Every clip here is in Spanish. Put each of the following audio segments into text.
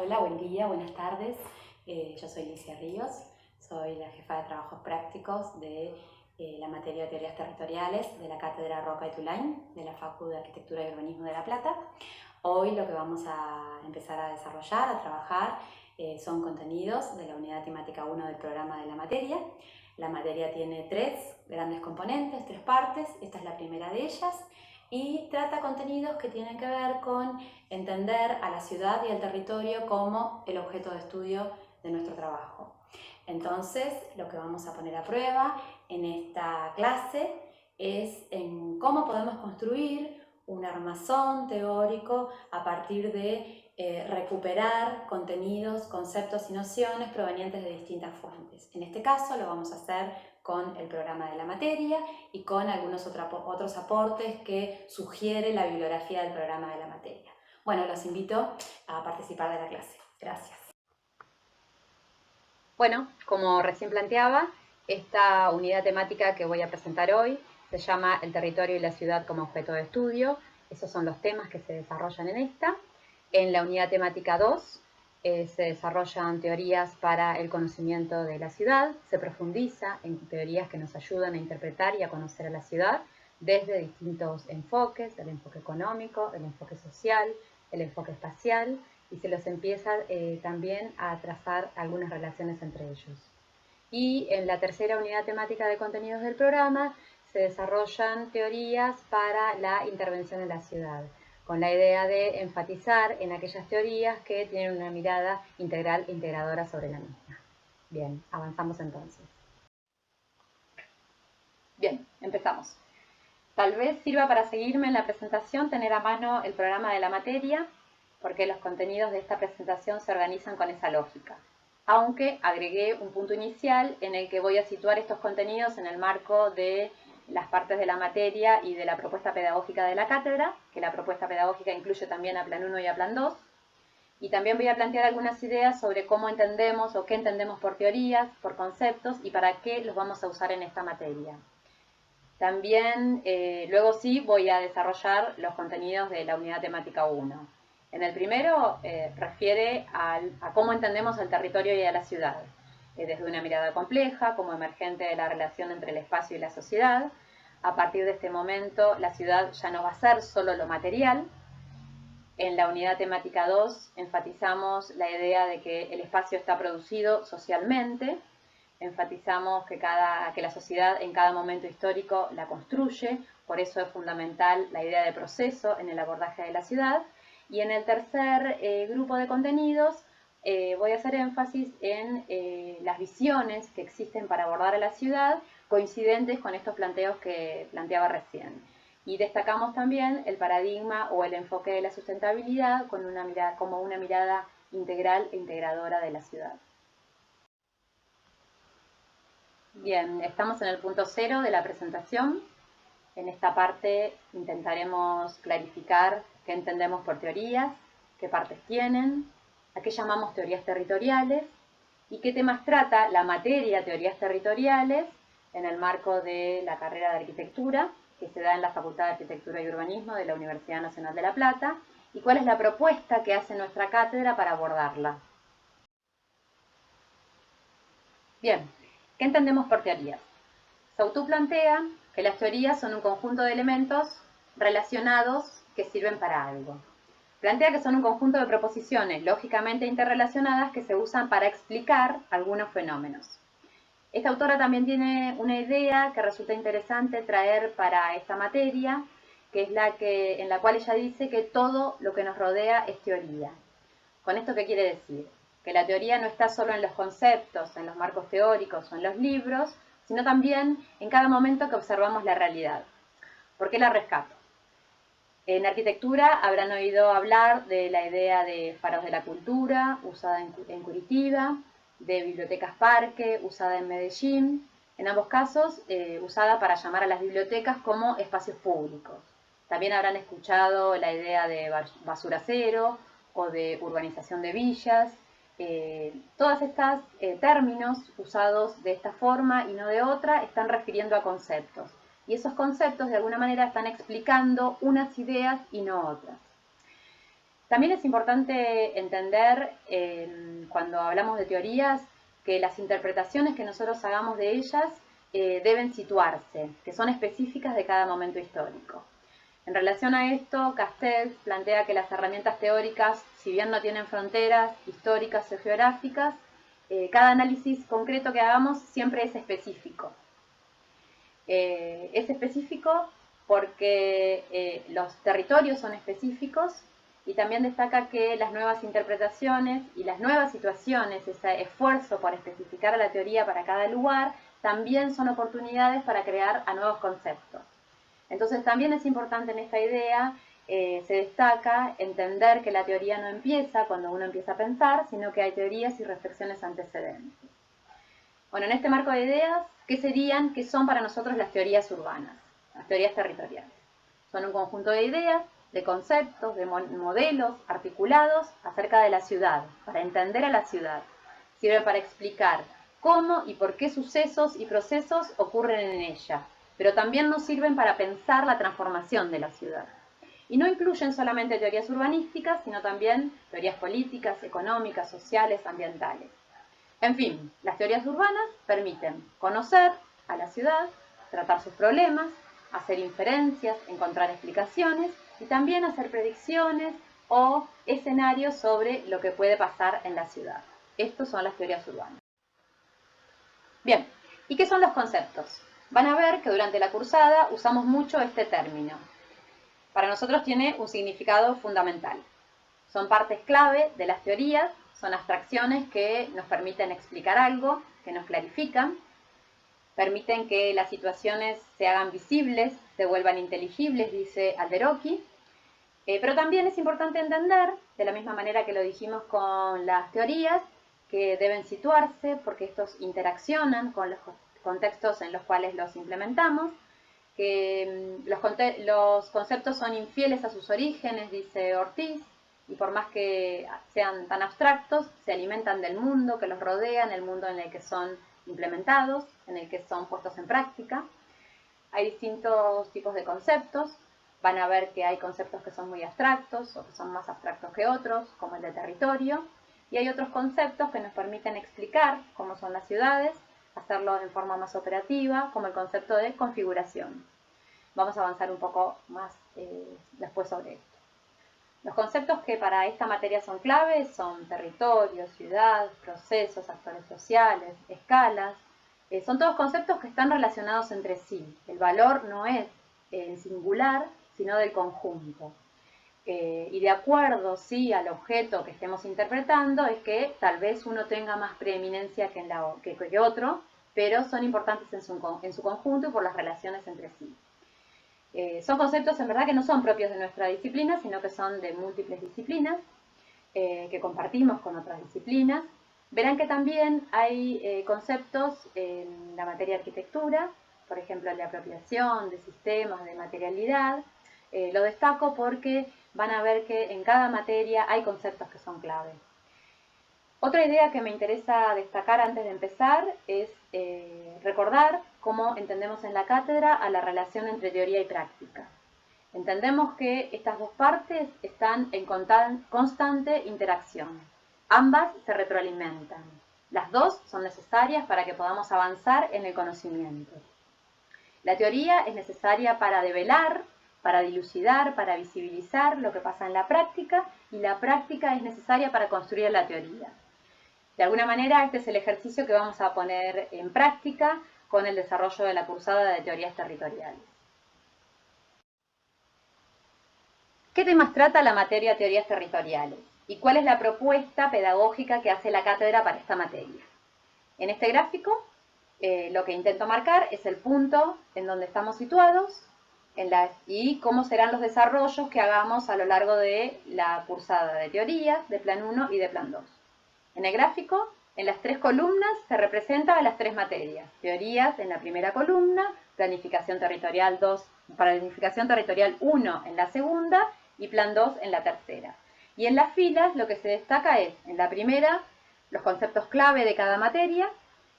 Hola, buen día, buenas tardes. Yo soy Licia Ríos, soy la jefa de trabajos prácticos de la materia de teorías territoriales de la Cátedra Roca y Tulain de la Facultad de Arquitectura y Urbanismo de La Plata. Hoy lo que vamos a empezar a desarrollar, a trabajar, son contenidos de la unidad temática 1 del programa de la materia. La materia tiene tres grandes componentes, tres partes. Esta es la primera de ellas y trata contenidos que tienen que ver con entender a la ciudad y al territorio como el objeto de estudio de nuestro trabajo. Entonces, lo que vamos a poner a prueba en esta clase es en cómo podemos construir un armazón teórico a partir de recuperar contenidos, conceptos y nociones provenientes de distintas fuentes. En este caso lo vamos a hacer con el programa de la materia y con algunos otros aportes que sugiere la bibliografía del programa de la materia. Bueno, los invito a participar de la clase. Gracias. Bueno, como recién planteaba, esta unidad temática que voy a presentar hoy se llama El territorio y la ciudad como objeto de estudio. Esos son los temas que se desarrollan en esta. En la unidad temática 2 se desarrollan teorías para el conocimiento de la ciudad, se profundiza en teorías que nos ayudan a interpretar y a conocer a la ciudad desde distintos enfoques, el enfoque económico, el enfoque social, el enfoque espacial, y se los empieza también a trazar algunas relaciones entre ellos. Y en la tercera unidad temática de contenidos del programa se desarrollan teorías para la intervención en la ciudad, con la idea de enfatizar en aquellas teorías que tienen una mirada integral e integradora sobre la misma. Bien, avanzamos entonces. Bien, empezamos. Tal vez sirva para seguirme en la presentación tener a mano el programa de la materia, porque los contenidos de esta presentación se organizan con esa lógica. Aunque agregué un punto inicial en el que voy a situar estos contenidos en el marco de las partes de la materia y de la propuesta pedagógica de la cátedra, que la propuesta pedagógica incluye también a Plan 1 y a Plan 2, y también voy a plantear algunas ideas sobre cómo entendemos o qué entendemos por teorías, por conceptos y para qué los vamos a usar en esta materia. También, luego sí, voy a desarrollar los contenidos de la unidad temática 1. En el primero refiere a cómo entendemos el territorio y a la ciudad, desde una mirada compleja, como emergente de la relación entre el espacio y la sociedad. A partir de este momento, la ciudad ya no va a ser solo lo material. En la unidad temática 2 enfatizamos la idea de que el espacio está producido socialmente. Enfatizamos que la sociedad en cada momento histórico la construye, por eso es fundamental la idea de proceso en el abordaje de la ciudad. Y en el tercer grupo de contenidos voy a hacer énfasis en las visiones que existen para abordar a la ciudad, coincidentes con estos planteos que planteaba recién. Y destacamos también el paradigma o el enfoque de la sustentabilidad como una mirada integral e integradora de la ciudad. Bien, estamos en el punto 0 de la presentación. En esta parte intentaremos clarificar qué entendemos por teorías, qué partes tienen, a qué llamamos teorías territoriales y qué temas trata la materia teorías territoriales en el marco de la carrera de arquitectura que se da en la Facultad de Arquitectura y Urbanismo de la Universidad Nacional de La Plata y cuál es la propuesta que hace nuestra cátedra para abordarla. Bien, ¿qué entendemos por teorías? Sautou plantea que las teorías son un conjunto de elementos relacionados que sirven para algo. Plantea que son un conjunto de proposiciones lógicamente interrelacionadas que se usan para explicar algunos fenómenos. Esta autora también tiene una idea que resulta interesante traer para esta materia, que es en la cual ella dice que todo lo que nos rodea es teoría. ¿Con esto qué quiere decir? Que la teoría no está solo en los conceptos, en los marcos teóricos o en los libros, sino también en cada momento que observamos la realidad. ¿Por qué la rescato? En arquitectura habrán oído hablar de la idea de faros de la cultura, usada en Curitiba, de bibliotecas parque, usada en Medellín, en ambos casos usada para llamar a las bibliotecas como espacios públicos. También habrán escuchado la idea de basura cero o de urbanización de villas. Todos estos términos usados de esta forma y no de otra están refiriendo a conceptos. Y esos conceptos de alguna manera están explicando unas ideas y no otras. También es importante entender, cuando hablamos de teorías, que las interpretaciones que nosotros hagamos de ellas deben situarse, que son específicas de cada momento histórico. En relación a esto, Castells plantea que las herramientas teóricas, si bien no tienen fronteras históricas o geográficas, cada análisis concreto que hagamos siempre es específico. Es específico porque los territorios son específicos, y también destaca que las nuevas interpretaciones y las nuevas situaciones, ese esfuerzo por especificar la teoría para cada lugar, también son oportunidades para crear a nuevos conceptos. Entonces también es importante en esta idea, se destaca entender que la teoría no empieza cuando uno empieza a pensar, sino que hay teorías y reflexiones antecedentes. Bueno, en este marco de ideas, ¿qué son para nosotros las teorías urbanas, las teorías territoriales? Son un conjunto de ideas, de conceptos, de modelos articulados acerca de la ciudad, para entender a la ciudad. Sirven para explicar cómo y por qué sucesos y procesos ocurren en ella, pero también nos sirven para pensar la transformación de la ciudad. Y no incluyen solamente teorías urbanísticas, sino también teorías políticas, económicas, sociales, ambientales. En fin, las teorías urbanas permiten conocer a la ciudad, tratar sus problemas, hacer inferencias, encontrar explicaciones y también hacer predicciones o escenarios sobre lo que puede pasar en la ciudad. Estos son las teorías urbanas. Bien, ¿y qué son los conceptos? Van a ver que durante la cursada usamos mucho este término. Para nosotros tiene un significado fundamental. Son partes clave de las teorías, son abstracciones que nos permiten explicar algo, que nos clarifican, permiten que las situaciones se hagan visibles, se vuelvan inteligibles, dice Alderochi. Pero también es importante entender, de la misma manera que lo dijimos con las teorías, que deben situarse porque estos interaccionan con los contextos en los cuales los implementamos, que los conceptos son infieles a sus orígenes, dice Ortiz, y por más que sean tan abstractos, se alimentan del mundo que los rodea, en el mundo en el que son implementados, en el que son puestos en práctica. Hay distintos tipos de conceptos. Van a ver que hay conceptos que son muy abstractos o que son más abstractos que otros, como el de territorio. Y hay otros conceptos que nos permiten explicar cómo son las ciudades, hacerlo de forma más operativa, como el concepto de configuración. Vamos a avanzar un poco más después sobre esto. Los conceptos que para esta materia son claves son territorio, ciudad, procesos, actores sociales, escalas. Son todos conceptos que están relacionados entre sí. El valor no es en singular, sino del conjunto. Y de acuerdo, sí, al objeto que estemos interpretando, es que tal vez uno tenga más preeminencia que otro, pero son importantes en su conjunto y por las relaciones entre sí. Son conceptos en verdad que no son propios de nuestra disciplina, sino que son de múltiples disciplinas, que compartimos con otras disciplinas. Verán que también hay conceptos en la materia de arquitectura, por ejemplo, el de apropiación, de sistemas, de materialidad. Lo destaco porque van a ver que en cada materia hay conceptos que son clave. Otra idea que me interesa destacar antes de empezar es recordar cómo entendemos en la cátedra a la relación entre teoría y práctica. Entendemos que estas dos partes están en constante interacción. Ambas se retroalimentan. Las dos son necesarias para que podamos avanzar en el conocimiento. La teoría es necesaria para develar, para dilucidar, para visibilizar lo que pasa en la práctica, y la práctica es necesaria para construir la teoría. De alguna manera, este es el ejercicio que vamos a poner en práctica con el desarrollo de la cursada de teorías territoriales. ¿Qué temas trata la materia teorías territoriales? ¿Y cuál es la propuesta pedagógica que hace la cátedra para esta materia? En este gráfico, lo que intento marcar es el punto en donde estamos situados y cómo serán los desarrollos que hagamos a lo largo de la cursada de teorías, de plan 1 y de plan 2. En el gráfico, en las tres columnas se representan a las tres materias. Teorías en la primera columna, planificación territorial 2, planificación territorial 1 en la segunda y plan 2 en la tercera. Y en las filas lo que se destaca es, en la primera, los conceptos clave de cada materia,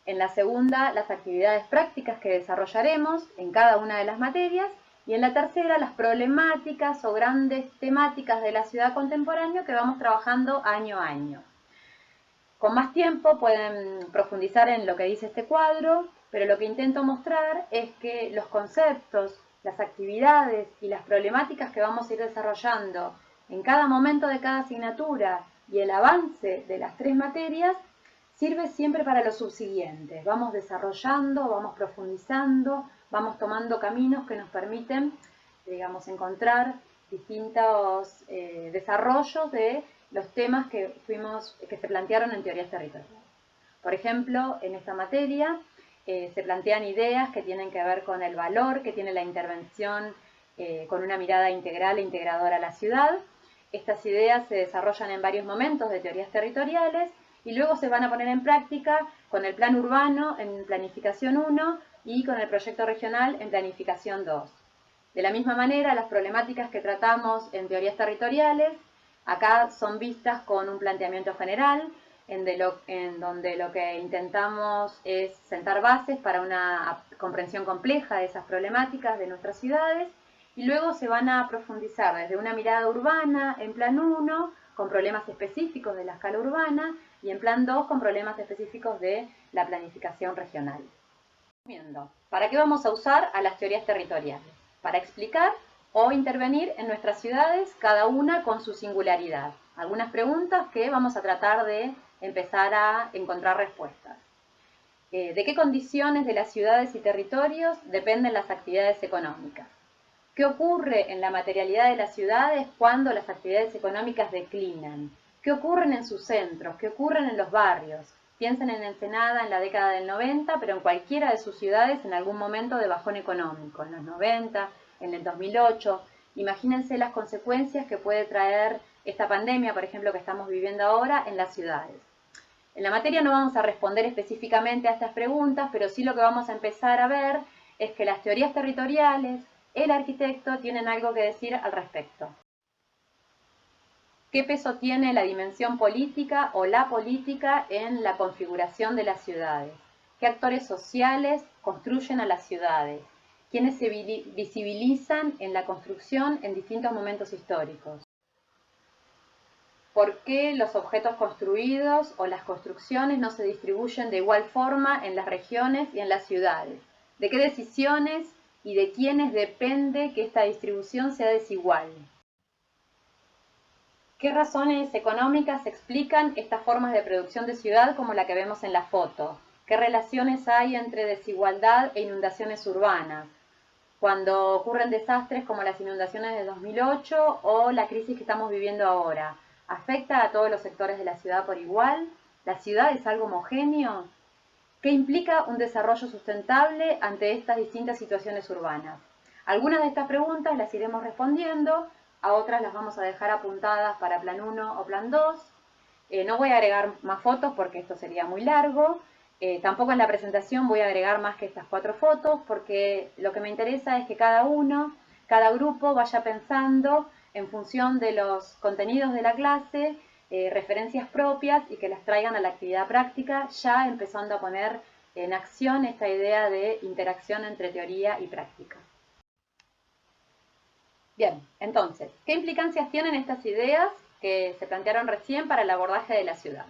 en la segunda, las actividades prácticas que desarrollaremos en cada una de las materias, Y en la tercera, las problemáticas o grandes temáticas de la ciudad contemporánea que vamos trabajando año a año. Con más tiempo pueden profundizar en lo que dice este cuadro, pero lo que intento mostrar es que los conceptos, las actividades y las problemáticas que vamos a ir desarrollando en cada momento de cada asignatura y el avance de las 3 materias sirve siempre para lo subsiguiente. Vamos desarrollando, vamos profundizando, vamos tomando caminos que nos permiten, digamos, encontrar distintos desarrollos de los temas que se plantearon en teorías territoriales. Por ejemplo, en esta materia se plantean ideas que tienen que ver con el valor que tiene la intervención con una mirada integral e integradora a la ciudad. Estas ideas se desarrollan en varios momentos de teorías territoriales y luego se van a poner en práctica con el plan urbano en planificación 1 y con el proyecto regional en planificación 2. De la misma manera, las problemáticas que tratamos en teorías territoriales acá son vistas con un planteamiento general, en donde lo que intentamos es sentar bases para una comprensión compleja de esas problemáticas de nuestras ciudades, y luego se van a profundizar desde una mirada urbana en plan 1, con problemas específicos de la escala urbana, y en plan 2, con problemas específicos de la planificación regional. ¿Para qué vamos a usar a las teorías territoriales? Para explicar o intervenir en nuestras ciudades, cada una con su singularidad. Algunas preguntas que vamos a tratar de empezar a encontrar respuestas. ¿De qué condiciones de las ciudades y territorios dependen las actividades económicas? ¿Qué ocurre en la materialidad de las ciudades cuando las actividades económicas declinan? ¿Qué ocurren en sus centros? ¿Qué ocurren en los barrios? Piensen en Ensenada en la década del 90, pero en cualquiera de sus ciudades en algún momento de bajón económico, en los 90, en el 2008. Imagínense las consecuencias que puede traer esta pandemia, por ejemplo, que estamos viviendo ahora en las ciudades. En la materia no vamos a responder específicamente a estas preguntas, pero sí lo que vamos a empezar a ver es que las teorías territoriales, el arquitecto, tienen algo que decir al respecto. ¿Qué peso tiene la dimensión política o la política en la configuración de las ciudades? ¿Qué actores sociales construyen a las ciudades? ¿Quiénes se visibilizan en la construcción en distintos momentos históricos? ¿Por qué los objetos construidos o las construcciones no se distribuyen de igual forma en las regiones y en las ciudades? ¿De qué decisiones y de quiénes depende que esta distribución sea desigual? ¿Qué razones económicas explican estas formas de producción de ciudad como la que vemos en la foto? ¿Qué relaciones hay entre desigualdad e inundaciones urbanas? Cuando ocurren desastres como las inundaciones de 2008 o la crisis que estamos viviendo ahora, ¿afecta a todos los sectores de la ciudad por igual? ¿La ciudad es algo homogéneo? ¿Qué implica un desarrollo sustentable ante estas distintas situaciones urbanas? Algunas de estas preguntas las iremos respondiendo, a otras las vamos a dejar apuntadas para plan 1 o plan 2. No voy a agregar más fotos porque esto sería muy largo. Tampoco en la presentación voy a agregar más que estas 4 fotos porque lo que me interesa es que cada grupo vaya pensando en función de los contenidos de la clase, referencias propias y que las traigan a la actividad práctica, ya empezando a poner en acción esta idea de interacción entre teoría y práctica. Bien, entonces, ¿qué implicancias tienen estas ideas que se plantearon recién para el abordaje de la ciudad?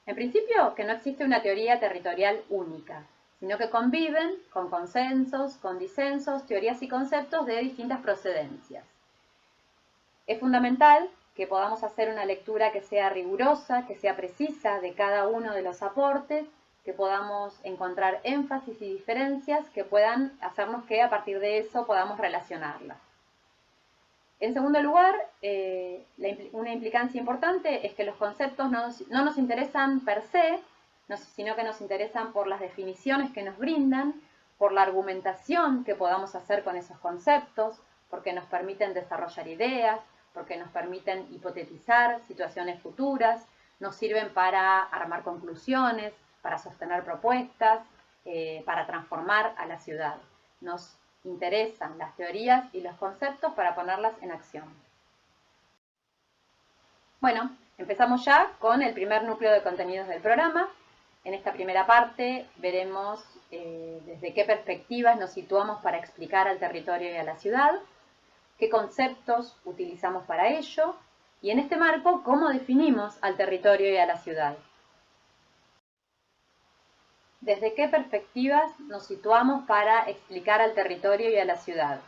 En principio, que no existe una teoría territorial única, sino que conviven con consensos, con disensos, teorías y conceptos de distintas procedencias. Es fundamental que podamos hacer una lectura que sea rigurosa, que sea precisa de cada uno de los aportes, que podamos encontrar énfasis y diferencias que puedan hacernos que a partir de eso podamos relacionarlas. En segundo lugar, una implicancia importante es que los conceptos no nos interesan per se, sino que nos interesan por las definiciones que nos brindan, por la argumentación que podamos hacer con esos conceptos, porque nos permiten desarrollar ideas, porque nos permiten hipotetizar situaciones futuras, nos sirven para armar conclusiones, para sostener propuestas, para transformar a la ciudad. Nos interesan las teorías y los conceptos para ponerlas en acción. Bueno, empezamos ya con el primer núcleo de contenidos del programa. En esta primera parte veremos desde qué perspectivas nos situamos para explicar al territorio y a la ciudad, qué conceptos utilizamos para ello y en este marco cómo definimos al territorio y a la ciudad. ¿Desde qué perspectivas nos situamos para explicar al territorio y a la ciudad?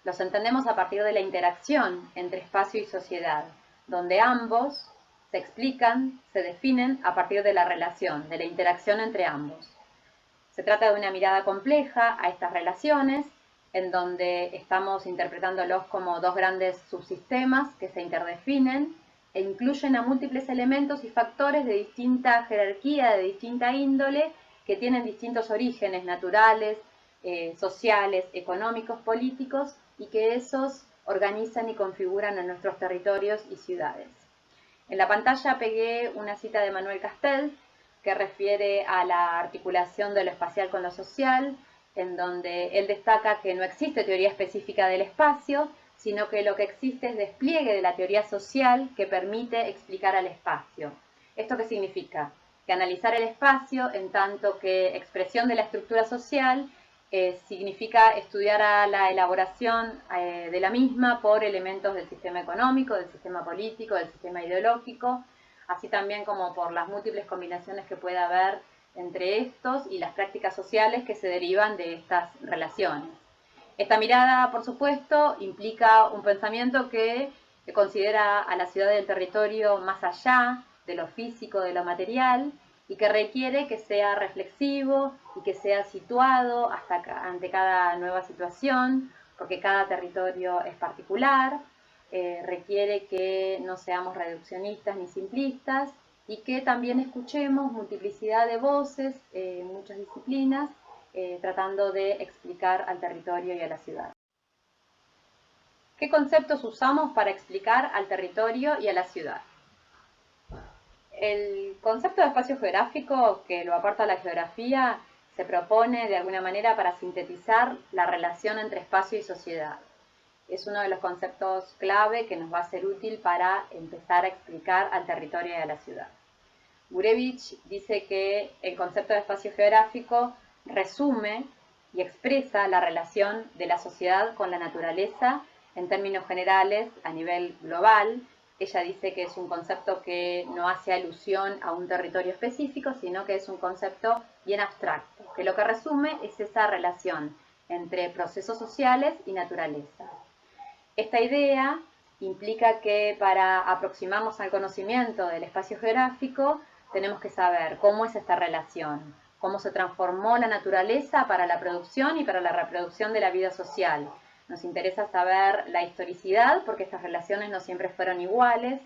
Los entendemos a partir de la interacción entre espacio y sociedad, donde ambos se explican, se definen a partir de la relación, de la interacción entre ambos. Se trata de una mirada compleja a estas relaciones, en donde estamos interpretándolos como dos grandes subsistemas que se interdefinen e incluyen a múltiples elementos y factores de distinta jerarquía, de distinta índole, que tienen distintos orígenes naturales, sociales, económicos, políticos, y que esos organizan y configuran a nuestros territorios y ciudades. En la pantalla pegué una cita de Manuel Castells que refiere a la articulación de lo espacial con lo social, en donde él destaca que no existe teoría específica del espacio, sino que lo que existe es despliegue de la teoría social que permite explicar al espacio. ¿Esto qué significa? Que analizar el espacio en tanto que expresión de la estructura social significa estudiar a la elaboración de la misma por elementos del sistema económico, del sistema político, del sistema ideológico, así también como por las múltiples combinaciones que pueda haber entre estos y las prácticas sociales que se derivan de estas relaciones. Esta mirada, por supuesto, implica un pensamiento que considera a la ciudad y el territorio más allá de lo físico, de lo material, y que requiere que sea reflexivo y que sea situado ante cada nueva situación, porque cada territorio es particular, requiere que no seamos reduccionistas ni simplistas y que también escuchemos multiplicidad de voces, muchas disciplinas, tratando de explicar al territorio y a la ciudad. ¿Qué conceptos usamos para explicar al territorio y a la ciudad? El concepto de espacio geográfico, que lo aparta la geografía, se propone de alguna manera para sintetizar la relación entre espacio y sociedad. Es uno de los conceptos clave que nos va a ser útil para empezar a explicar al territorio y a la ciudad. Gurevich dice que el concepto de espacio geográfico resume y expresa la relación de la sociedad con la naturaleza en términos generales a nivel global. Ella dice que es un concepto que no hace alusión a un territorio específico, sino que es un concepto bien abstracto, que lo que resume es esa relación entre procesos sociales y naturaleza. Esta idea implica que para aproximarnos al conocimiento del espacio geográfico tenemos que saber cómo es esta relación, cómo se transformó la naturaleza para la producción y para la reproducción de la vida social. Nos interesa saber la historicidad, porque estas relaciones no siempre fueron iguales,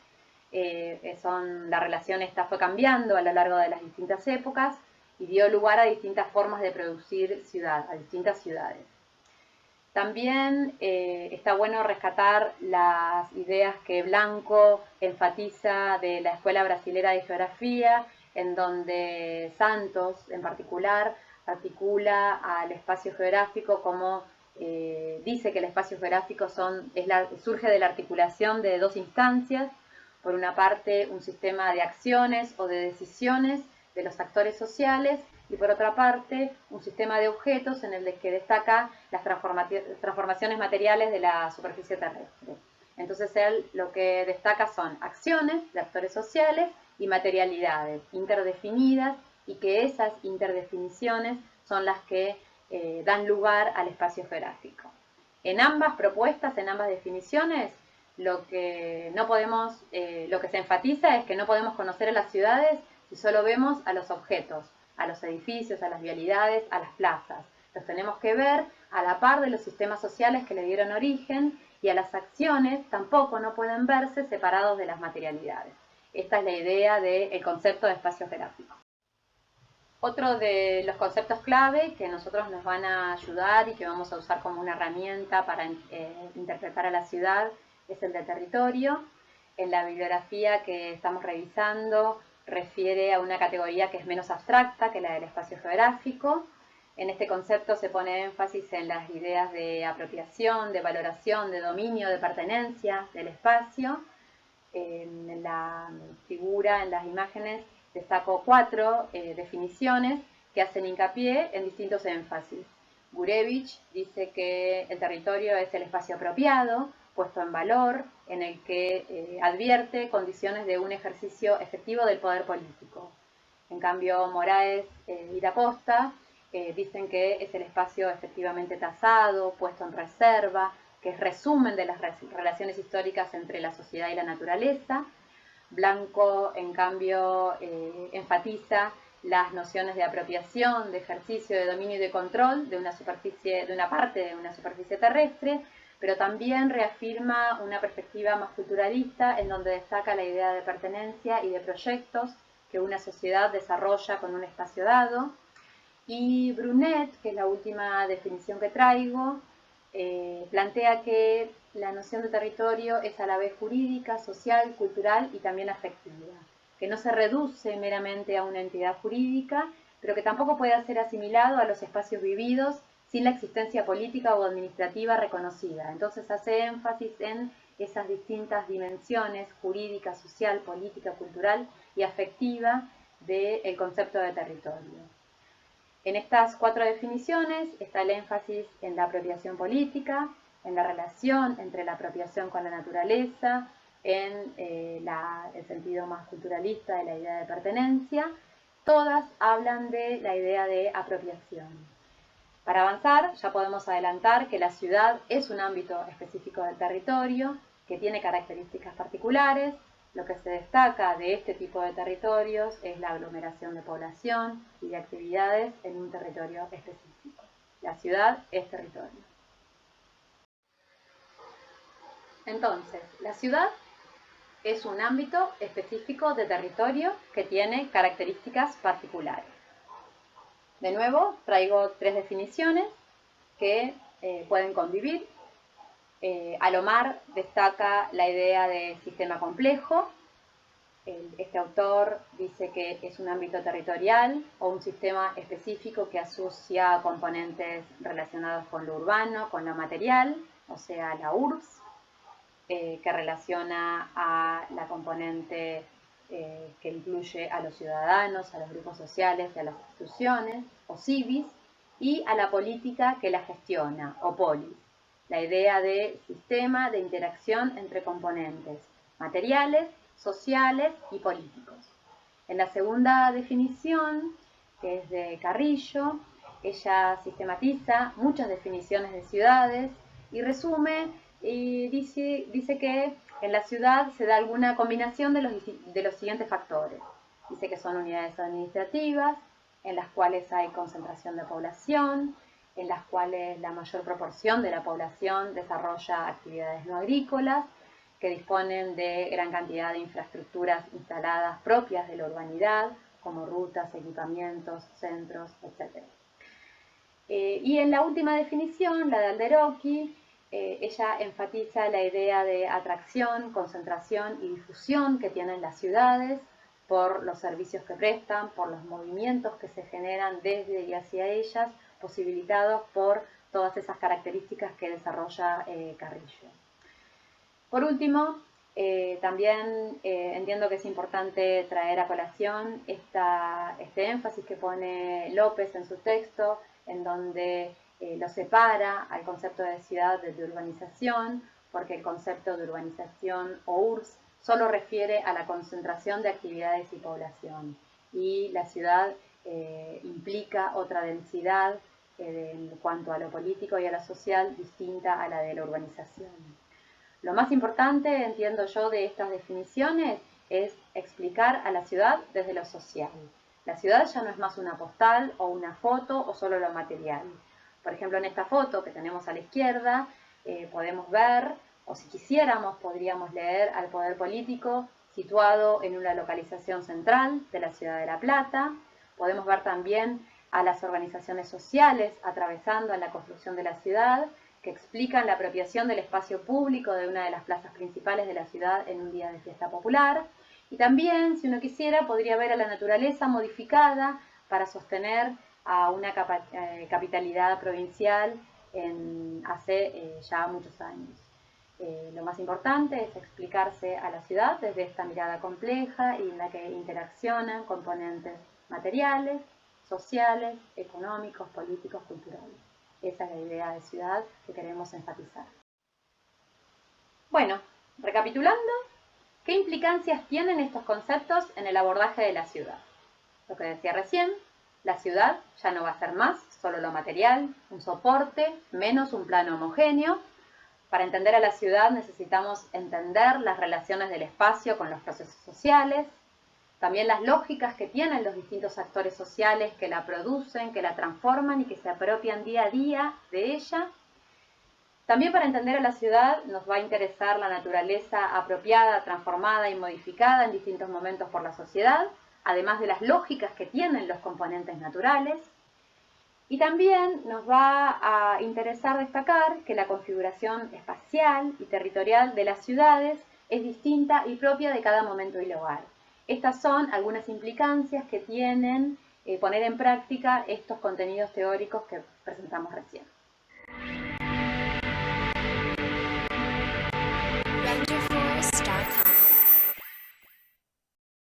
la relación esta fue cambiando a lo largo de las distintas épocas y dio lugar a distintas formas de producir a distintas ciudades. También está bueno rescatar las ideas que Blanco enfatiza de la Escuela Brasilera de Geografía, en donde Santos, en particular, articula al espacio geográfico como dice que el espacio geográfico surge de la articulación de dos instancias. Por una parte, un sistema de acciones o de decisiones de los actores sociales, y por otra parte, un sistema de objetos en el que destaca las transformaciones materiales de la superficie terrestre. Entonces él lo que destaca son acciones de actores sociales y materialidades interdefinidas, y que esas interdefiniciones son las que dan lugar al espacio geográfico. En ambas propuestas, en ambas definiciones, lo que se enfatiza es que no podemos conocer a las ciudades si solo vemos a los objetos, a los edificios, a las vialidades, a las plazas. Los tenemos que ver a la par de los sistemas sociales que le dieron origen, y a las acciones tampoco no pueden verse separados de las materialidades. Esta es la idea del concepto de espacio geográfico. Otro de los conceptos clave que nosotros nos van a ayudar y que vamos a usar como una herramienta para interpretar a la ciudad es el de territorio. En la bibliografía que estamos revisando refiere a una categoría que es menos abstracta que la del espacio geográfico. En este concepto se pone énfasis en las ideas de apropiación, de valoración, de dominio, de pertenencia del espacio. En la figura, en las imágenes, destaco 4 definiciones que hacen hincapié en distintos énfasis. Gurevich dice que el territorio es el espacio apropiado, puesto en valor, en el que advierte condiciones de un ejercicio efectivo del poder político. En cambio, Moraes y Da Costa dicen que es el espacio efectivamente tasado, puesto en reserva, que es resumen de las relaciones históricas entre la sociedad y la naturaleza. Blanco, en cambio, enfatiza las nociones de apropiación, de ejercicio, de dominio y de control de una parte de una superficie terrestre, pero también reafirma una perspectiva más culturalista en donde destaca la idea de pertenencia y de proyectos que una sociedad desarrolla con un espacio dado. Y Brunet, que es la última definición que traigo, plantea que la noción de territorio es a la vez jurídica, social, cultural y también afectiva, que no se reduce meramente a una entidad jurídica, pero que tampoco puede ser asimilado a los espacios vividos sin la existencia política o administrativa reconocida. Entonces hace énfasis en esas distintas dimensiones jurídica, social, política, cultural y afectiva del concepto de territorio. En estas 4 definiciones está el énfasis en la apropiación política, en la relación entre la apropiación con la naturaleza, en el sentido más culturalista de la idea de pertenencia. Todas hablan de la idea de apropiación. Para avanzar, ya podemos adelantar que la ciudad es un ámbito específico del territorio, que tiene características particulares. Lo que se destaca de este tipo de territorios es la aglomeración de población y de actividades en un territorio específico. La ciudad es territorio. Entonces, la ciudad es un ámbito específico de territorio que tiene características particulares. De nuevo, traigo 3 definiciones que pueden convivir. Alomar destaca la idea de sistema complejo. Este autor dice que es un ámbito territorial o un sistema específico que asocia componentes relacionados con lo urbano, con lo material, o sea, la URBS, que relaciona a la componente que incluye a los ciudadanos, a los grupos sociales y a las instituciones, o civis, y a la política que la gestiona, o polis, la idea de sistema de interacción entre componentes materiales, sociales y políticos. En la segunda definición, que es de Carrillo, ella sistematiza muchas definiciones de ciudades y resume y dice que en la ciudad se da alguna combinación de los siguientes factores. Dice que son unidades administrativas, en las cuales hay concentración de población, en las cuales la mayor proporción de la población desarrolla actividades no agrícolas, que disponen de gran cantidad de infraestructuras instaladas propias de la urbanidad, como rutas, equipamientos, centros, etc. Y en la última definición, la de Alderochi, ella enfatiza la idea de atracción, concentración y difusión que tienen las ciudades por los servicios que prestan, por los movimientos que se generan desde y hacia ellas, posibilitados por todas esas características que desarrolla Carrillo. Por último, también entiendo que es importante traer a colación este énfasis que pone López en su texto, en donde lo separa al concepto de ciudad de urbanización, porque el concepto de urbanización o URBS solo refiere a la concentración de actividades y población, y la ciudad implica otra densidad en cuanto a lo político y a lo social distinta a la de la urbanización. Lo más importante, entiendo yo, de estas definiciones es explicar a la ciudad desde lo social. La ciudad ya no es más una postal o una foto o solo lo material. Por ejemplo, en esta foto que tenemos a la izquierda, podemos ver, o si quisiéramos, podríamos leer al poder político situado en una localización central de la ciudad de La Plata. Podemos ver también a las organizaciones sociales atravesando en la construcción de la ciudad, que explican la apropiación del espacio público de una de las plazas principales de la ciudad en un día de fiesta popular. Y también, si uno quisiera, podría ver a la naturaleza modificada para sostener a una capitalidad provincial hace ya muchos años. Lo más importante es explicarse a la ciudad desde esta mirada compleja y en la que interaccionan componentes materiales, sociales, económicos, políticos, culturales. Esa es la idea de ciudad que queremos enfatizar. Bueno, recapitulando, ¿qué implicancias tienen estos conceptos en el abordaje de la ciudad? Lo que decía recién, la ciudad ya no va a ser más solo lo material, un soporte, menos un plano homogéneo. Para entender a la ciudad necesitamos entender las relaciones del espacio con los procesos sociales, también las lógicas que tienen los distintos actores sociales que la producen, que la transforman y que se apropian día a día de ella. También para entender a la ciudad nos va a interesar la naturaleza apropiada, transformada y modificada en distintos momentos por la sociedad, además de las lógicas que tienen los componentes naturales. Y también nos va a interesar destacar que la configuración espacial y territorial de las ciudades es distinta y propia de cada momento y lugar. Estas son algunas implicancias que tienen poner en práctica estos contenidos teóricos que presentamos recién.